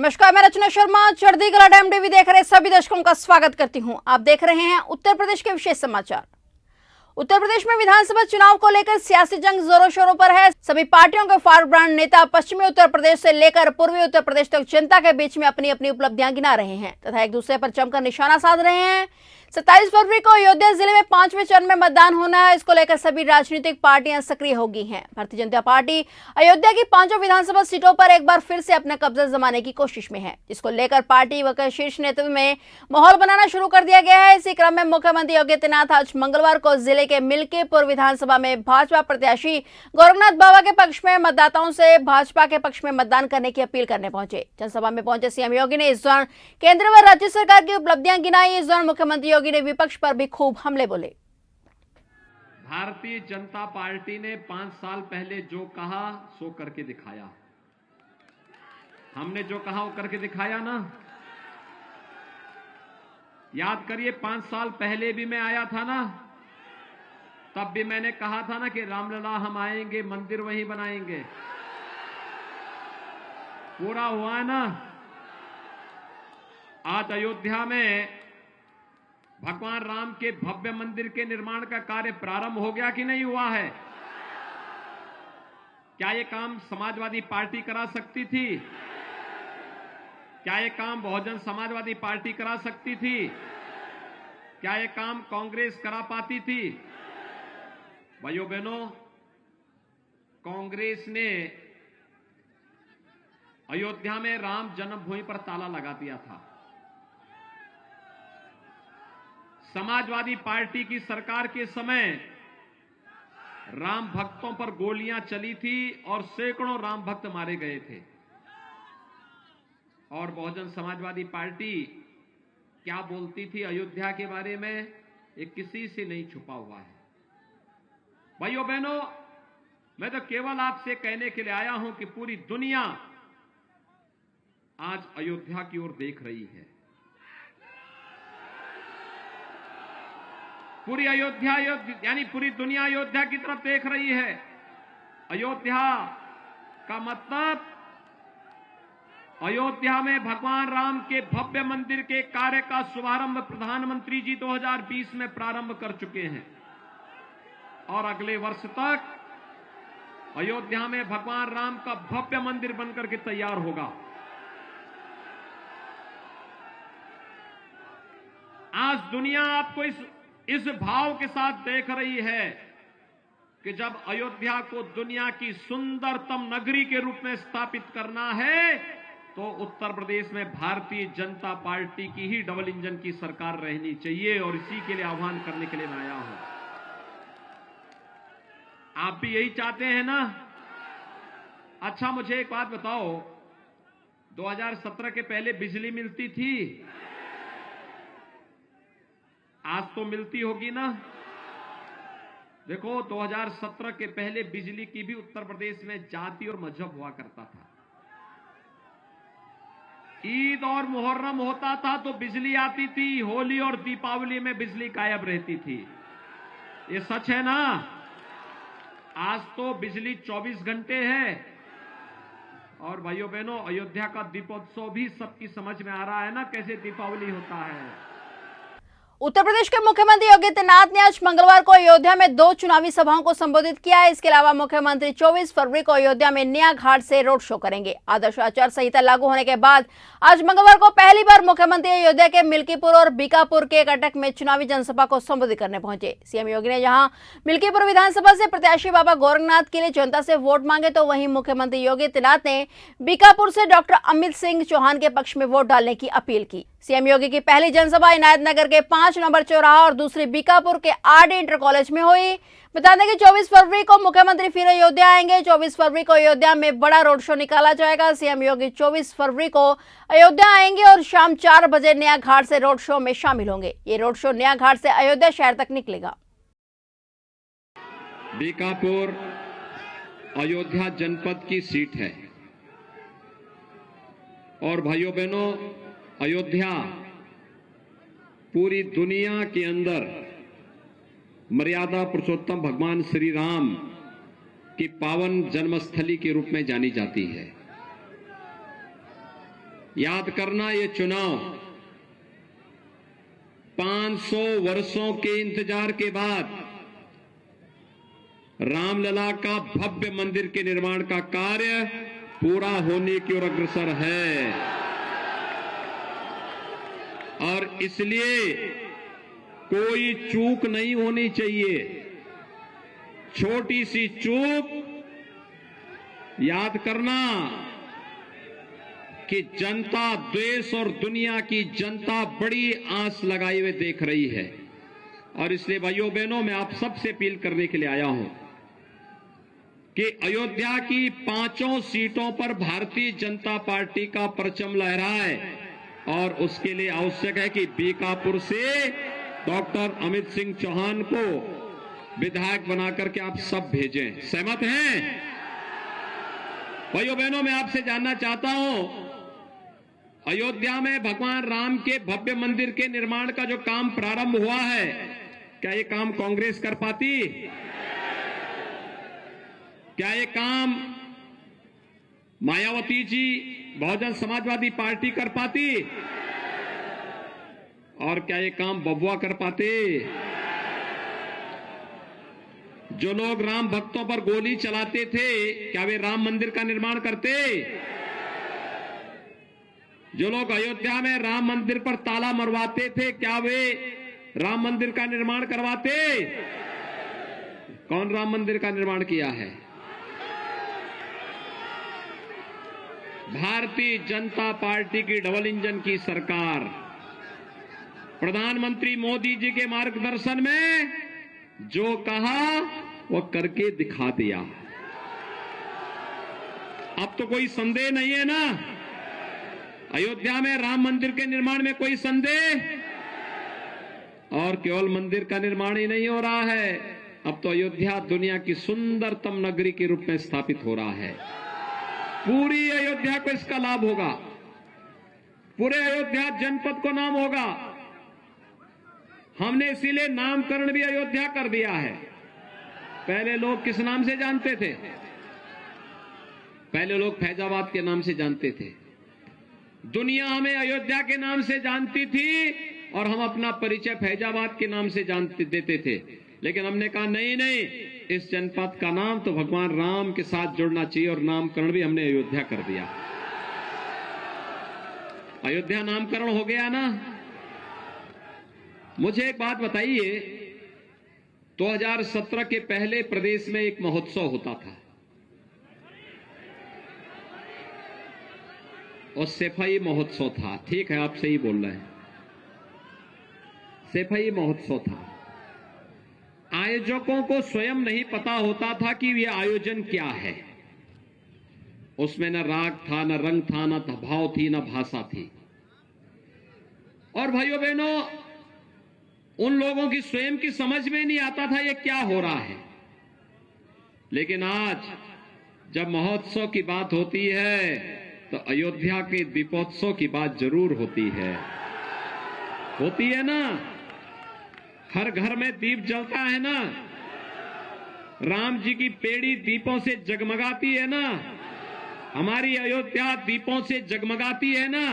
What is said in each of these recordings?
नमस्कार, मैं रचना शर्मा चढ़दी कला टाइम टीवी देख रहे सभी दर्शकों का स्वागत करती हूं। आप देख रहे हैं उत्तर प्रदेश के विशेष समाचार। उत्तर प्रदेश में विधानसभा चुनाव को लेकर सियासी जंग जोरों शोरों पर है। सभी पार्टियों के फारब्रांड नेता पश्चिमी उत्तर प्रदेश से लेकर पूर्वी उत्तर प्रदेश तक जनता के बीच में अपनी अपनी उपलब्धियां गिना रहे हैं तथा एक दूसरे पर जमकर निशाना साध रहे हैं। 27 फरवरी को अयोध्या जिले में 5वें चरण में मतदान होना है। इसको लेकर सभी राजनीतिक पार्टियां सक्रिय हो गई हैं। भारतीय जनता पार्टी अयोध्या की 5 विधानसभा सीटों पर एक बार फिर से अपना कब्जा जमाने की कोशिश में है, जिसको लेकर पार्टी व शीर्ष नेतृत्व में माहौल बनाना शुरू कर दिया गया है। इसी क्रम में मुख्यमंत्री योगी आदित्यनाथ आज मंगलवार को जिले के मिल्कीपुर विधानसभा में भाजपा प्रत्याशी गोरखनाथ बाबा के पक्ष में मतदाताओं से भाजपा के पक्ष में मतदान करने की अपील करने पहुंचे। जनसभा में पहुंचे सीएम योगी ने इस दौरान केंद्र व राज्य सरकार की उपलब्धियां गिनाई। इस दौरान मुख्यमंत्री योगी ने विपक्ष पर भी खूब हमले बोले। भारतीय जनता पार्टी ने 5 साल पहले जो कहा सो करके दिखाया। हमने जो कहा वो करके दिखाया ना। याद करिए, 5 साल पहले भी मैं आया था ना, तब भी मैंने कहा था ना कि रामलला हम आएंगे, मंदिर वहीं बनाएंगे। पूरा हुआ है ना। आज अयोध्या में भगवान राम के भव्य मंदिर के निर्माण का कार्य प्रारंभ हो गया कि नहीं हुआ है? क्या ये काम समाजवादी पार्टी करा सकती थी? क्या ये काम बहुजन समाजवादी पार्टी करा सकती थी? क्या ये काम कांग्रेस करा पाती थी? भाइयों बहनों, कांग्रेस ने अयोध्या में राम जन्मभूमि पर ताला लगा दिया था। समाजवादी पार्टी की सरकार के समय राम भक्तों पर गोलियां चली थी और सैकड़ों राम भक्त मारे गए थे। और बहुजन समाजवादी पार्टी क्या बोलती थी अयोध्या के बारे में, ये किसी से नहीं छुपा हुआ है। भाइयों बहनों, मैं तो केवल आपसे कहने के लिए आया हूं कि पूरी दुनिया आज अयोध्या की ओर देख रही है। पूरी अयोध्या यानी पूरी दुनिया अयोध्या की तरफ देख रही है। अयोध्या का मतलब अयोध्या में भगवान राम के भव्य मंदिर के कार्य का शुभारंभ प्रधानमंत्री जी 2020 में प्रारंभ कर चुके हैं और अगले वर्ष तक अयोध्या में भगवान राम का भव्य मंदिर बनकर के तैयार होगा। आज दुनिया आपको इस भाव के साथ देख रही है कि जब अयोध्या को दुनिया की सुंदरतम नगरी के रूप में स्थापित करना है तो उत्तर प्रदेश में भारतीय जनता पार्टी की ही डबल इंजन की सरकार रहनी चाहिए और इसी के लिए आह्वान करने के लिए मैं आया हूं। आप भी यही चाहते हैं ना? अच्छा, मुझे एक बात बताओ, 2017 के पहले बिजली मिलती थी? आज तो मिलती होगी ना। देखो, 2017 के पहले बिजली की भी उत्तर प्रदेश में जाति और मजहब हुआ करता था। ईद और मुहर्रम होता था तो बिजली आती थी, होली और दीपावली में बिजली गायब रहती थी। ये सच है ना? आज तो बिजली 24 घंटे है। और भाइयों बहनों, अयोध्या का दीपोत्सव भी सबकी समझ में आ रहा है ना, कैसे दीपावली होता है। उत्तर प्रदेश के मुख्यमंत्री योगी आदित्यनाथ ने आज मंगलवार को अयोध्या में 2 चुनावी सभाओं को संबोधित किया है। इसके अलावा मुख्यमंत्री 24 फरवरी को अयोध्या में नया घाट से रोड शो करेंगे। आदर्श आचार संहिता लागू होने के बाद आज मंगलवार को पहली बार मुख्यमंत्री अयोध्या के मिल्कीपुर और बीकापुर के कटक में चुनावी जनसभा को संबोधित करने पहुंचे। सीएम योगी ने जहां मिल्कीपुर विधानसभा से प्रत्याशी बाबा गोरखनाथ के लिए जनता से वोट मांगे, तो वहीं मुख्यमंत्री योगी आदित्यनाथ ने बीकापुर से डॉक्टर अमित सिंह चौहान के पक्ष में वोट डालने की अपील की। सीएम योगी की पहली जनसभा इनायत नगर के 5 नंबर चौराहा और दूसरी बीकापुर के आरडी इंटर कॉलेज में हुई। बता दें कि 24 फरवरी को मुख्यमंत्री फिर अयोध्या आएंगे। 24 फरवरी को अयोध्या में बड़ा रोड शो निकाला जाएगा। सीएम योगी 24 फरवरी को अयोध्या आएंगे और शाम 4 बजे नया घाट से रोड शो में शामिल होंगे। ये रोड शो नया घाट से अयोध्या शहर तक निकलेगा। बीकापुर अयोध्या जनपद की सीट है और भाइयों बहनों, अयोध्या पूरी दुनिया के अंदर मर्यादा पुरुषोत्तम भगवान श्री राम की पावन जन्मस्थली के रूप में जानी जाती है। याद करना, ये चुनाव 500 वर्षों के इंतजार के बाद रामलला का भव्य मंदिर के निर्माण का कार्य पूरा होने की ओर अग्रसर है। और इसलिए कोई चूक नहीं होनी चाहिए। छोटी सी चूक, याद करना कि जनता देश और दुनिया की जनता बड़ी आस लगाए हुए देख रही है। और इसलिए भाइयों बहनों, मैं आप सबसे अपील करने के लिए आया हूं कि अयोध्या की 5 सीटों पर भारतीय जनता पार्टी का परचम लहराए। और उसके लिए आवश्यक है कि बीकापुर से डॉक्टर अमित सिंह चौहान को विधायक बनाकर के आप सब भेजें। सहमत हैं? भाइयों बहनों, मैं आपसे जानना चाहता हूं, अयोध्या में भगवान राम के भव्य मंदिर के निर्माण का जो काम प्रारंभ हुआ है, क्या ये काम कांग्रेस कर पाती? क्या ये काम मायावती जी, बहुजन समाजवादी पार्टी कर पाती? और क्या ये काम बबुआ कर पाते? जो लोग राम भक्तों पर गोली चलाते थे, क्या वे राम मंदिर का निर्माण करते? जो लोग अयोध्या में राम मंदिर पर ताला मरवाते थे, क्या वे राम मंदिर का निर्माण करवाते? कौन राम मंदिर का निर्माण किया है? भारतीय जनता पार्टी की डबल इंजन की सरकार, प्रधानमंत्री मोदी जी के मार्गदर्शन में जो कहा वो करके दिखा दिया। अब तो कोई संदेह नहीं है ना, अयोध्या में राम मंदिर के निर्माण में कोई संदेह? और केवल मंदिर का निर्माण ही नहीं हो रहा है, अब तो अयोध्या दुनिया की सुंदरतम नगरी के रूप में स्थापित हो रहा है। पूरी अयोध्या को इसका लाभ होगा, पूरे अयोध्या जनपद को नाम होगा। हमने इसीलिए नामकरण भी अयोध्या कर दिया है। पहले लोग किस नाम से जानते थे? पहले लोग फैजाबाद के नाम से जानते थे। दुनिया हमें अयोध्या के नाम से जानती थी और हम अपना परिचय फैजाबाद के नाम से जानते देते थे। लेकिन हमने कहा नहीं नहीं, इस जनपद का नाम तो भगवान राम के साथ जुड़ना चाहिए और नामकरण भी हमने अयोध्या कर दिया। अयोध्या नामकरण हो गया ना। मुझे एक बात बताइए, 2017 के पहले प्रदेश में एक महोत्सव होता था और सफाई महोत्सव था। ठीक है, आप सही बोल रहे हैं, सफाई महोत्सव था। आयोजकों को स्वयं नहीं पता होता था कि यह आयोजन क्या है। उसमें न राग था, न रंग था, न भाव थी, न भाषा थी। और भाइयों बहनों, उन लोगों की स्वयं की समझ में नहीं आता था ये क्या हो रहा है। लेकिन आज जब महोत्सव की बात होती है तो अयोध्या के दीपोत्सव की बात जरूर होती है। होती है ना, हर घर में दीप जलता है ना, राम जी की पेड़ी दीपों से जगमगाती है ना, हमारी अयोध्या दीपों से जगमगाती है ना।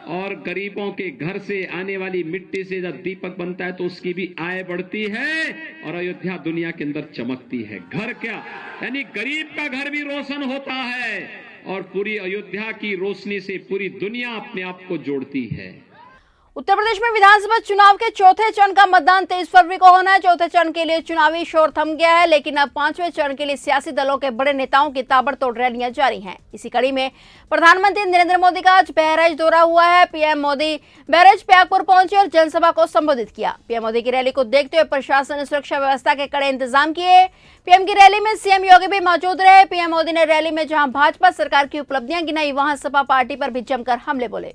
और गरीबों के घर से आने वाली मिट्टी से जब दीपक बनता है तो उसकी भी आय बढ़ती है और अयोध्या दुनिया के अंदर चमकती है। घर क्या, यानी गरीब का घर भी रोशन होता है और पूरी अयोध्या की रोशनी से पूरी दुनिया अपने आप को जोड़ती है। उत्तर प्रदेश में विधानसभा चुनाव के चौथे चरण का मतदान 23 फरवरी को होना है। चौथे चरण के लिए चुनावी शोर थम गया है, लेकिन अब 5वें चरण के लिए सियासी दलों के बड़े नेताओं की ताबड़तोड़ रैलियां जारी हैं। इसी कड़ी में प्रधानमंत्री नरेंद्र मोदी का आज बहराइच दौरा हुआ है। पीएम मोदी बहराइच प्यागपुर पहुंचे और जनसभा को संबोधित किया। पीएम मोदी की रैली को देखते हुए प्रशासन ने सुरक्षा व्यवस्था के कड़े इंतजाम किए। पीएम की रैली में सीएम योगी भी मौजूद रहे। पीएम मोदी ने रैली में जहां भाजपा सरकार की उपलब्धियां गिनाई, वहां सपा पार्टी पर भी जमकर हमले बोले।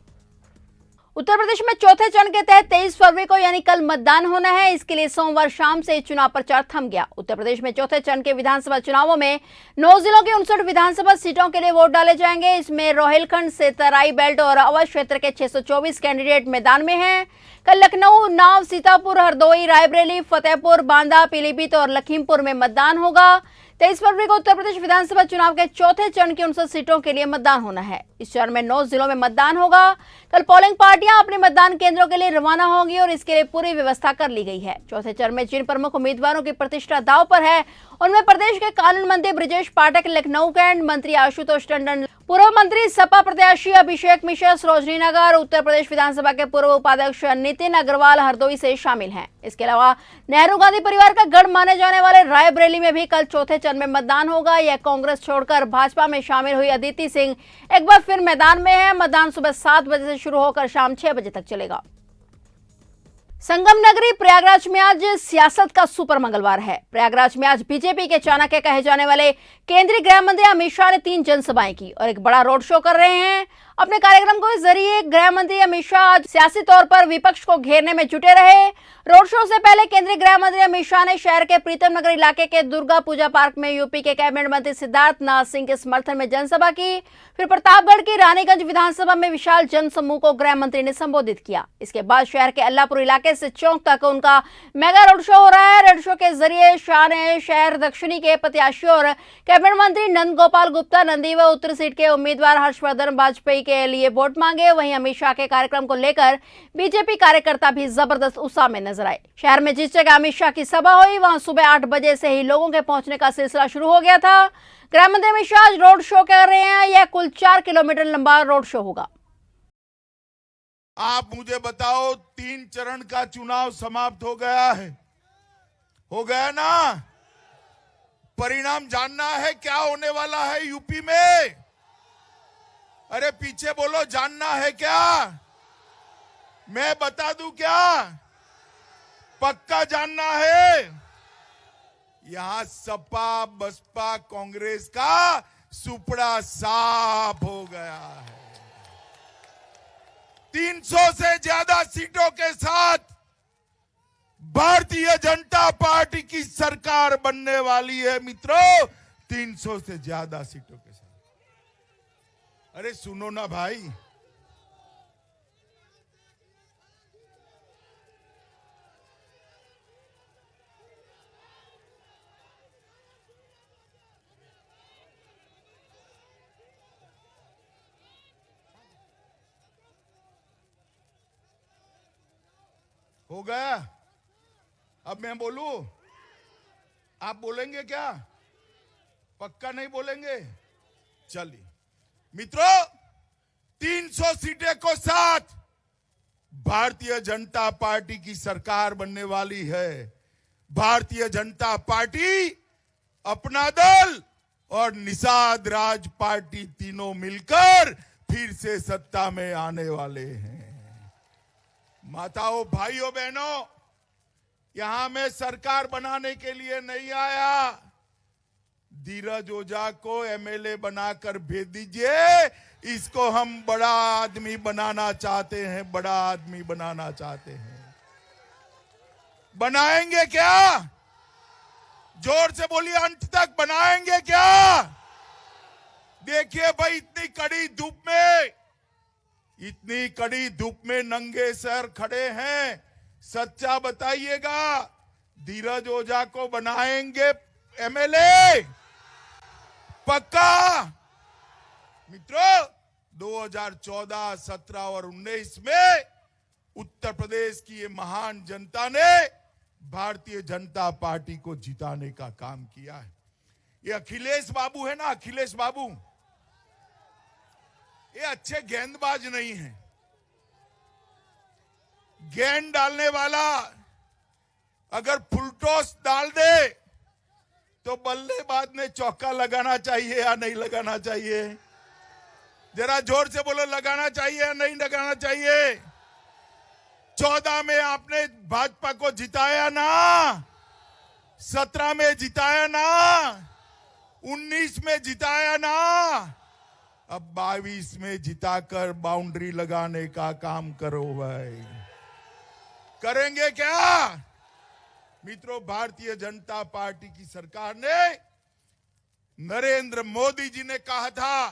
उत्तर प्रदेश में चौथे चरण के तहत 23 फरवरी को यानी कल मतदान होना है। इसके लिए सोमवार शाम से चुनाव प्रचार थम गया। उत्तर प्रदेश में चौथे चरण के विधानसभा चुनावों में 9 जिलों की 59 विधानसभा सीटों के लिए वोट डाले जाएंगे। इसमें रोहिलखंड से तराई बेल्ट और अवध क्षेत्र के 624 कैंडिडेट मैदान में हैं। कल लखनऊ, उन्नाव, सीतापुर, हरदोई, रायबरेली, फतेहपुर, बांदा, पीलीभीत और लखीमपुर में मतदान होगा। 23 फरवरी को उत्तर प्रदेश विधानसभा चुनाव के चौथे चरण की 59 सीटों के लिए मतदान होना है। इस चरण में 9 जिलों में मतदान होगा। कल पोलिंग पार्टियां अपने मतदान केंद्रों के लिए रवाना होंगी और इसके लिए पूरी व्यवस्था कर ली गई है। चौथे चरण में जिन प्रमुख उम्मीदवारों की प्रतिष्ठा दांव पर है उनमें प्रदेश के कानून मंत्री ब्रजेश पाठक लखनऊ कैंट, मंत्री आशुतोष टंडन, पूर्व मंत्री सपा प्रत्याशी अभिषेक मिश्रा सरोजनी नगर, उत्तर प्रदेश विधानसभा के पूर्व उपाध्यक्ष नितिन अग्रवाल हरदोई से शामिल हैं। इसके अलावा नेहरू गांधी परिवार का गढ़ माने जाने वाले रायबरेली में भी कल चौथे चरण में मतदान होगा। यह कांग्रेस छोड़कर भाजपा में शामिल हुई अदिति सिंह एक बार फिर मैदान में है। मतदान सुबह 7 बजे से शुरू होकर शाम 6 बजे तक चलेगा। संगम नगरी प्रयागराज में आज सियासत का सुपर मंगलवार है। प्रयागराज में आज बीजेपी के चाणक्य कहे जाने वाले केंद्रीय गृह मंत्री अमित शाह ने 3 जनसभाएं की और एक बड़ा रोड शो कर रहे हैं। अपने कार्यक्रम के जरिए गृह मंत्री अमित शाह आज सियासी तौर पर विपक्ष को घेरने में जुटे रहे। रोड शो से पहले केंद्रीय गृह मंत्री अमित शाह ने शहर के प्रीतम नगर इलाके के दुर्गा पूजा पार्क में यूपी के कैबिनेट मंत्री सिद्धार्थनाथ सिंह के समर्थन में जनसभा की। फिर प्रतापगढ़ की रानीगंज विधानसभा में विशाल जनसमूह को गृह मंत्री ने संबोधित किया। इसके बाद शहर के अल्लापुर इलाके से चौक तक उनका मेगा रोड शो हो रहा है। रोड शो के जरिए शाह ने शहर दक्षिणी के प्रत्याशी और कैबिनेट मंत्री नंद गोपाल गुप्ता नंदी व उत्तर सीट के उम्मीदवार हर्षवर्धन वाजपेयी के लिए वोट मांगे। वहीं अमित शाह के कार्यक्रम को लेकर बीजेपी कार्यकर्ता भी जबरदस्त उत्साह में नजर आए। शहर में जिस जगह अमित शाह की सभा हुई वहां सुबह 8 बजे से ही लोगों के पहुंचने का सिलसिला शुरू हो गया था। गृह मंत्री अमित शाह आज रोड शो कर रहे हैं। यह कुल 4 किलोमीटर लंबा रोड शो होगा। आप मुझे बताओ, 3 चरण का चुनाव समाप्त हो गया है, हो गया ना? परिणाम जानना है क्या होने वाला है यूपी में? अरे पीछे बोलो, जानना है क्या? मैं बता दूं क्या? पक्का जानना है? यहां सपा बसपा कांग्रेस का सुपड़ा साफ हो गया है। 300 से ज्यादा सीटों के साथ भारतीय जनता पार्टी की सरकार बनने वाली है मित्रों, 300 से ज्यादा सीटों के साथ। अरे सुनो ना भाई, हो गया। अब मैं बोलूं, आप बोलेंगे क्या? पक्का नहीं बोलेंगे? चलिए मित्रों, 300 सीटें को साथ भारतीय जनता पार्टी की सरकार बनने वाली है। भारतीय जनता पार्टी, अपना दल और निषाद राज पार्टी तीनों मिलकर फिर से सत्ता में आने वाले हैं। माताओं, भाइयों, बहनों, यहां मैं सरकार बनाने के लिए नहीं आया। धीरज ओझा को एमएलए बनाकर भेज दीजिए, इसको हम बड़ा आदमी बनाना चाहते हैं, बड़ा आदमी बनाना चाहते हैं। बनाएंगे क्या? जोर से बोलिए, अंत तक बनाएंगे क्या? देखिए भाई, इतनी कड़ी धूप में नंगे सर खड़े हैं। सच्चा बताइएगा, धीरज ओझा को बनाएंगे एमएलए? पक्का? मित्रों, 2014, 17 और 19 में उत्तर प्रदेश की ये महान जनता ने भारतीय जनता पार्टी को जिताने का काम किया है। ये अखिलेश बाबू है ना, अखिलेश बाबू, ये अच्छे गेंदबाज नहीं है। गेंद डालने वाला अगर फुलटॉस डाल दे तो बल्लेबाज ने चौका लगाना चाहिए या नहीं लगाना चाहिए? जरा जोर से बोलो, लगाना चाहिए या नहीं लगाना चाहिए? 14 में आपने भाजपा को जिताया ना, 17 में जिताया ना, 19 में जिताया ना, अब 22 में जिताकर बाउंड्री लगाने का काम करो भाई। करेंगे क्या? मित्रों, भारतीय जनता पार्टी की सरकार ने, नरेंद्र मोदी जी ने कहा था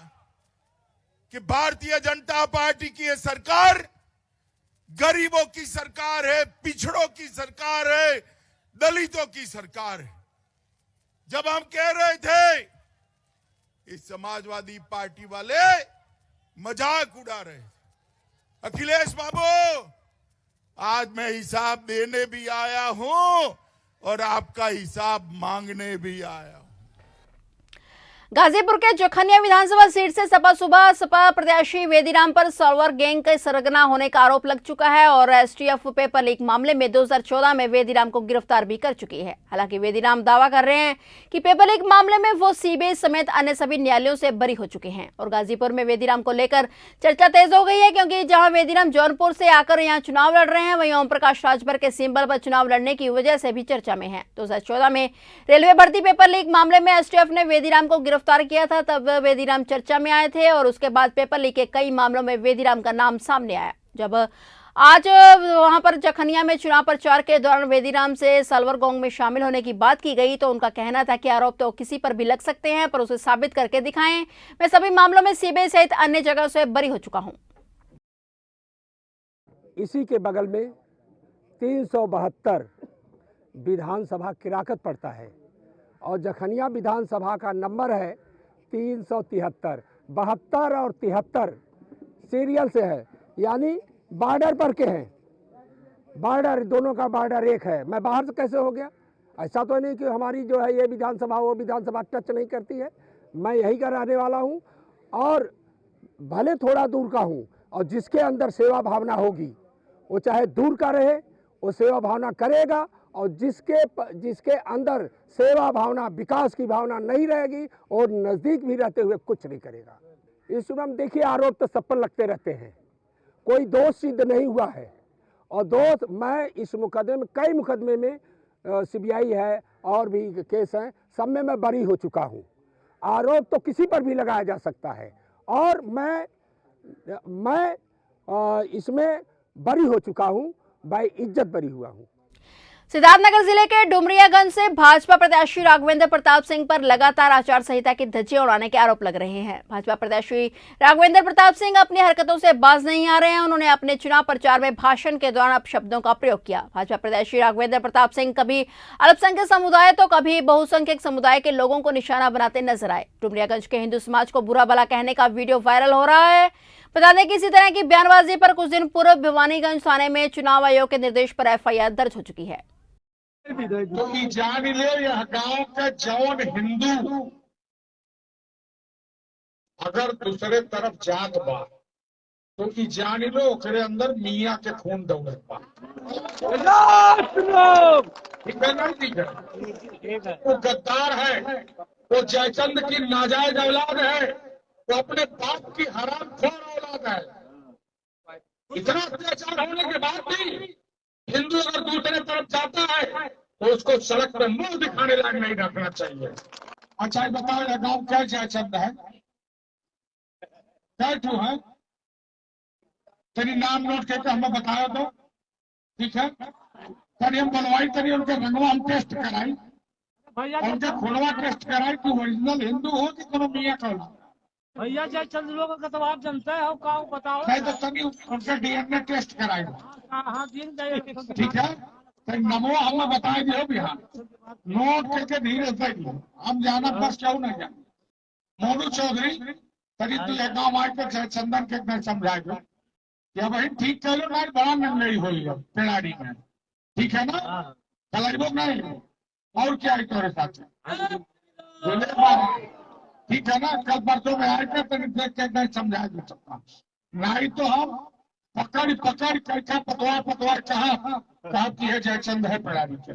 कि भारतीय जनता पार्टी की यह सरकार गरीबों की सरकार है, पिछड़ों की सरकार है, दलितों की सरकार है। जब हम कह रहे थे, इस समाजवादी पार्टी वाले मजाक उड़ा रहे थे। अखिलेश बाबू, आज मैं हिसाब देने भी आया हूं और आपका हिसाब मांगने भी आया हूं। गाजीपुर के जखनिया विधानसभा सीट से सपा प्रत्याशी वेदीराम पर सर्वर गैंग के सरगना होने का आरोप लग चुका है और एसटीएफ पेपर लीक मामले में 2014 में वेदीराम को गिरफ्तार भी कर चुकी है। हालांकि वेदीराम दावा कर रहे हैं कि पेपर लीक मामले में वो सीबीआई समेत अन्य सभी न्यायालयों से बरी हो चुके हैं और गाजीपुर में वेदीराम को लेकर चर्चा तेज हो गई है, क्योंकि जहां वेदीराम जौनपुर से आकर यहां चुनाव लड़ रहे हैं, वहीं ओम प्रकाश राजभर के सिंबल पर चुनाव लड़ने की वजह से भी चर्चा में है। 2014 में रेलवे भर्ती पेपर लीक मामले में एसटीएफ ने वेदीराम को गिरफ्तार किया था, तब वेदीराम चर्चा में आए थे और उसके बाद पेपर लीक के कई मामलों में वेदीराम का नाम सामने आया। जब आज वहां पर जखनिया में चुनाव प्रचार के दौरान वेदीराम से सलवर गैंग में शामिल होने की बात की गई तो उनका कहना था कि आरोप तो किसी पर भी लग सकते हैं, पर उसे साबित करके दिखाएं। मैं सभी मामलों में सीबीआई सहित अन्य जगह से बरी हो चुका हूं। इसी के बगल में 372 विधानसभा किराकत पड़ता है और जखनिया विधानसभा का नंबर है 373। 72 और 73 सीरियल से है, यानी बॉर्डर पर के हैं। बॉर्डर, दोनों का बॉर्डर एक है। मैं बाहर से कैसे हो गया? ऐसा तो नहीं कि हमारी जो है ये विधानसभा वो विधानसभा टच नहीं करती है। मैं यही का रहने वाला हूँ और भले थोड़ा दूर का हूँ, और जिसके अंदर सेवा भावना होगी वो चाहे दूर का रहे, वो सेवा भावना करेगा, और जिसके अंदर सेवा भावना, विकास की भावना नहीं रहेगी और नज़दीक भी रहते हुए कुछ नहीं करेगा। इस समय हम देखिए, आरोप तो सब पर लगते रहते हैं, कोई दोष सिद्ध नहीं हुआ है। और दोष, मैं इस मुकदमे में, कई मुकदमे में सीबीआई है और भी केस हैं, सब में मैं बरी हो चुका हूँ। आरोप तो किसी पर भी लगाया जा सकता है और मैं इसमें बरी हो चुका हूँ, बाई इज्जत बरी हुआ हूँ। सिद्धार्थनगर जिले के डुमरियागंज से भाजपा प्रत्याशी राघवेंद्र प्रताप सिंह पर लगातार आचार संहिता की धज्जियां उड़ाने के आरोप लग रहे हैं। भाजपा प्रत्याशी राघवेंद्र प्रताप सिंह अपनी हरकतों से बाज नहीं आ रहे हैं। उन्होंने अपने चुनाव प्रचार में भाषण के दौरान अपशब्दों का प्रयोग किया। भाजपा प्रत्याशी राघवेंद्र प्रताप सिंह कभी अल्पसंख्यक समुदाय तो कभी बहुसंख्यक समुदाय के लोगों को निशाना बनाते नजर आए। डुमरियागंज के हिंदू समाज को बुरा भला कहने का वीडियो वायरल हो रहा है। बता दें कि इसी तरह की बयानबाजी पर कुछ दिन पूर्व भिवानीगंज थाने में चुनाव आयोग के निर्देश पर एफआईआर दर्ज हो चुकी है। तो ई जान ले, यह गांव के जौन हिंदू अगर दूसरे तरफ जात बा तो ई जान लो ओकरे अंदर मियाँ के खून दौड़त बा। ठीक है ना? ठीक है। वो गद्दार है, वो जयचंद की नाजायज औलाद है, वो अपने बाप की हरामखोर औलाद है। इतना अत्याचार होने के बाद भी हिंदू अगर दूसरे तरफ जाता है तो उसको सड़क पर मुंह दिखाने लायक नहीं रखना चाहिए। अच्छा बताओ, यह गांव क्या जयचंद है? क्या क्यों है? तेरी नाम नोट करके हमें बताया तो ठीक है। तरी हम बनवाई, तरी उनके रंगवा हम टेस्ट कराई, उनके खूनवा टेस्ट कराई कि ओरिजिनल हिंदू हो कि कोनो मियाँ का। भैया जयचंद लोगों का तो आप जानते हैं, का बताओ। नहीं तो तभी उनके डीएनए टेस्ट कराई। हाँ, ठीक है। नमो हमें बताए दियो बिहार नोट करके धीरे से हम जाना बस क्यों नहीं जाना। मोनू चौधरी तरी तो एक गाँव आकर चंदन के नहीं समझाए दो कि भाई ठीक कह लो ना, बड़ा निर्णय हुई है पेड़ारी में। ठीक है ना? कलरबो नहीं और क्या है तुम्हारे साथ? ठीक है ना? कल परसों में आएगा तरी देख के नहीं समझाए दो सकता, नहीं तो हम पकड़ करके पतवार कहा की है जयचंद है पेड़ारी के।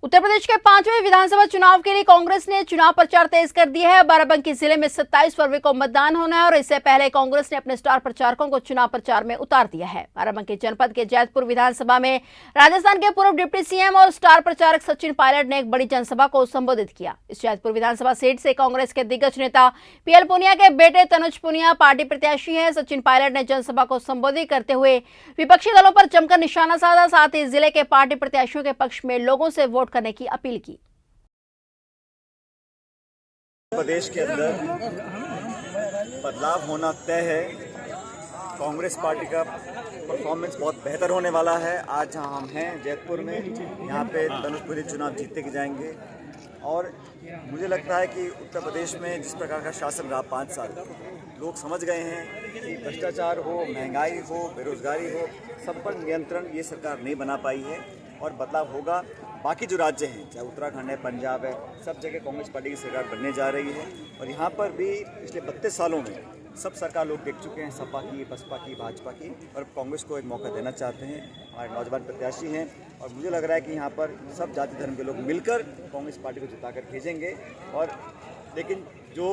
उत्तर प्रदेश के 5वें विधानसभा चुनाव के लिए कांग्रेस ने चुनाव प्रचार तेज कर दिया है। बाराबंकी जिले में 27 फरवरी को मतदान होना है और इससे पहले कांग्रेस ने अपने स्टार प्रचारकों को चुनाव प्रचार में उतार दिया है। बाराबंकी जनपद के जैतपुर विधानसभा में राजस्थान के पूर्व डिप्टी सीएम और स्टार प्रचारक सचिन पायलट ने एक बड़ी जनसभा को संबोधित किया। इस जैतपुर विधानसभा सीट से कांग्रेस के दिग्गज नेता पीएल पुनिया के बेटे तनुज पुनिया पार्टी प्रत्याशी है। सचिन पायलट ने जनसभा को संबोधित करते हुए विपक्षी दलों पर जमकर निशाना साधा, साथ ही जिले के पार्टी प्रत्याशियों के पक्ष में लोगों से वोट करने की अपील की। प्रदेश के अंदर बदलाव होना तय है। कांग्रेस पार्टी का परफॉर्मेंस बहुत बेहतर होने वाला है। आज जहां हम हैं जैतपुर में, यहाँ पे तनुज पुनिया चुनाव जीतते के जाएंगे। और मुझे लगता है कि उत्तर प्रदेश में जिस प्रकार का शासन रहा 5 साल, लोग समझ गए हैं कि भ्रष्टाचार हो, महंगाई हो, बेरोजगारी हो, सब पर नियंत्रण ये सरकार नहीं बना पाई है और बदलाव होगा। बाकी जो राज्य हैं, चाहे उत्तराखंड है, पंजाब है, सब जगह कांग्रेस पार्टी की सरकार बनने जा रही है और यहाँ पर भी पिछले 32 सालों में सब सरकार लोग देख चुके हैं, सपा की, बसपा की, भाजपा की, और कांग्रेस को एक मौका देना चाहते हैं। हमारे नौजवान प्रत्याशी हैं और मुझे लग रहा है कि यहाँ पर सब जाति धर्म के लोग मिलकर कांग्रेस पार्टी को जिताकर भेजेंगे। और लेकिन जो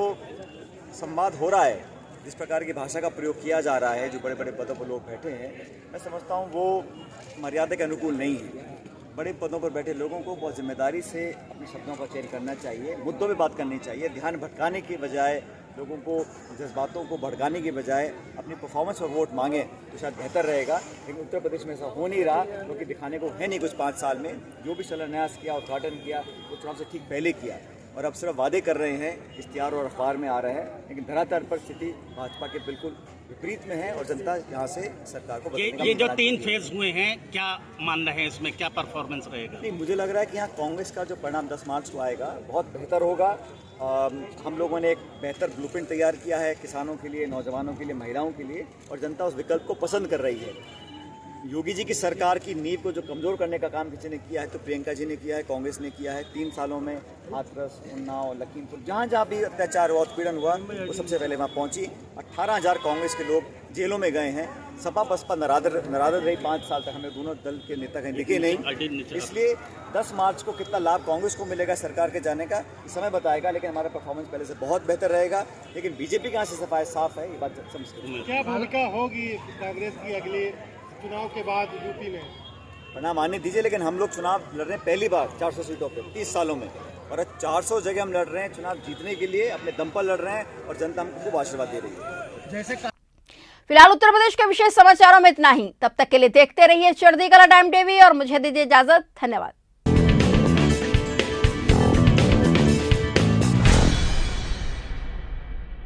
संवाद हो रहा है, जिस प्रकार की भाषा का प्रयोग किया जा रहा है, जो बड़े बड़े पदों पर लोग बैठे हैं, मैं समझता हूँ वो मर्यादा के अनुकूल नहीं है। बड़े पदों पर बैठे लोगों को बहुत जिम्मेदारी से अपने शब्दों का चयन करना चाहिए, मुद्दों पे बात करनी चाहिए, ध्यान भटकाने के बजाय, लोगों को जज्बातों को भड़काने के बजाय अपनी परफॉर्मेंस पर वोट मांगे तो शायद बेहतर रहेगा। लेकिन उत्तर प्रदेश में ऐसा हो नहीं रहा, क्योंकि दिखाने को है नहीं कुछ 5 साल में। जो भी शिलान्यास किया, उद्घाटन किया, वो चुनाव से ठीक पहले किया और अब सिर्फ वादे कर रहे हैं, इश्तिहार और अखबार में आ रहे हैं, लेकिन धरातल पर स्थिति भाजपा के बिल्कुल विपरीत में है और जनता यहाँ से सरकार को ये जो 3 फेज हुए हैं, क्या मान रहे हैं इसमें, क्या परफॉर्मेंस रहेगा? नहीं, मुझे लग रहा है कि यहाँ कांग्रेस का जो परिणाम 10 मार्च को आएगा बहुत बेहतर होगा। हम लोगों ने एक बेहतर ब्लूप्रिंट तैयार किया है किसानों के लिए, नौजवानों के लिए, महिलाओं के लिए, और जनता उस विकल्प को पसंद कर रही है। योगी जी की सरकार की नींव को जो कमज़ोर करने का काम किसी ने किया है तो प्रियंका जी ने किया है, कांग्रेस ने किया है। 3 सालों में हाथरस, उन्नाव, लखीमपुर, जहाँ जहाँ भी अत्याचार हुआ, उत्पीड़न हुआ, वो सबसे पहले वहाँ पहुँची। 18,000 कांग्रेस के लोग जेलों में गए हैं। सपा बसपा नरादर रही 5 साल तक, हमें दोनों दल के नेता कहीं दिखे नहीं। इसलिए 10 मार्च को कितना लाभ कांग्रेस को मिलेगा सरकार के जाने का, समय बताएगा। लेकिन हमारा परफॉर्मेंस पहले से बहुत बेहतर रहेगा। लेकिन बीजेपी कहाँ से सफाई साफ है, ये बात समझ। क्या भूमिका होगी कांग्रेस की अगले चुनाव के बाद यूपी में? परिणाम आने दीजिए, लेकिन हम लोग चुनाव लड़ रहे हैं पहली बार 400 सीटों पे 30 सालों में, और 400 जगह हम लड़ रहे हैं चुनाव जीतने के लिए, अपने दम पर लड़ रहे हैं और जनता हमको खूब आशीर्वाद दे रही है। फिलहाल उत्तर प्रदेश के विशेष समाचारों में इतना ही। तब तक के लिए देखते रहिए चढ़ती कला टाइम टीवी और मुझे दीजिए इजाजत। धन्यवाद।